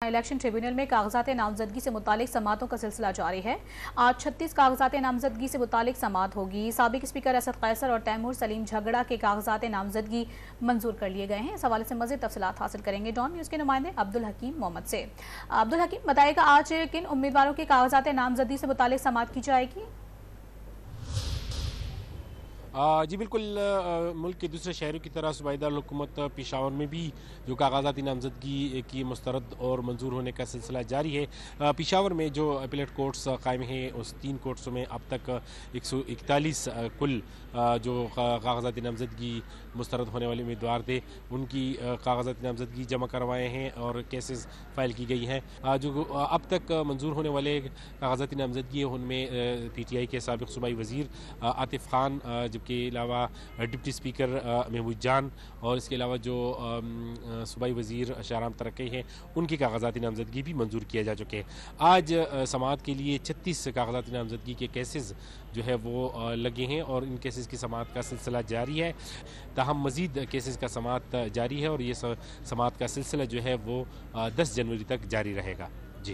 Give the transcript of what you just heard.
Election tribunal میں کاغذات نامزدگی سے متعلق سماعتوں کا سلسلہ جاری ہے۔ آج 36 کاغذات نامزدگی سے متعلق سماعت ہوگی۔ سابق اسپیکر اسد قیصر اور تیمور سلیم جھگڑا کے کاغذات نامزدگی منظور کر لیے گئے ہیں۔ اس حوالے سے مزید تفصیلات حاصل کریں گے ڈان نیوز کے نمائندے عبدالحکیم محمد سے۔ عبدالحکیم، بتائیے گا آج کن امیدواروں کے کاغذات نامزدگی سے متعلق سماعت کی جائے گی؟ جی بالکل، ملک کے دوسرے شہروں کی طرح صوبائی دارالحکومت پشاور میں بھی جو کاغذاتی نامزدگی کی مسترد اور منظور ہونے کا سلسلہ جاری ہے۔ پشاور میں جو اپیلیٹ کورٹس قائم ہیں اس 3 کورٹسوں میں اب تک 141 کل جو کاغذاتی نامزدگی مسترد ہونے والے امیدوار تھے ان کی کاغذاتی نامزدگی جمع کروائے ہیں اور کیسز فائل کی گئی ہیں۔ جو اب تک منظور ہونے والے کاغذاتی نامزدگی ہیں ان میں پی ٹی آئی کے سابق صوبائی وزیر عاطف خان کے علاوہ ڈپٹی اسپیکر محمود جان اور اس کے علاوہ جو صوبائی وزیر شاہرام ترقی ہیں ان کی کاغذاتی نامزدگی بھی منظور کیا جا چکے ہیں۔ آج سماعت کے لیے 36 کاغذاتی نامزدگی کے کیسز جو ہے وہ لگے ہیں اور ان کیسز کی سماعت کا سلسلہ جاری ہے۔ تاہم مزید کیسز کا سماعت جاری ہے اور یہ سماعت کا سلسلہ جو ہے وہ 10 جنوری تک جاری رہے گا۔ جی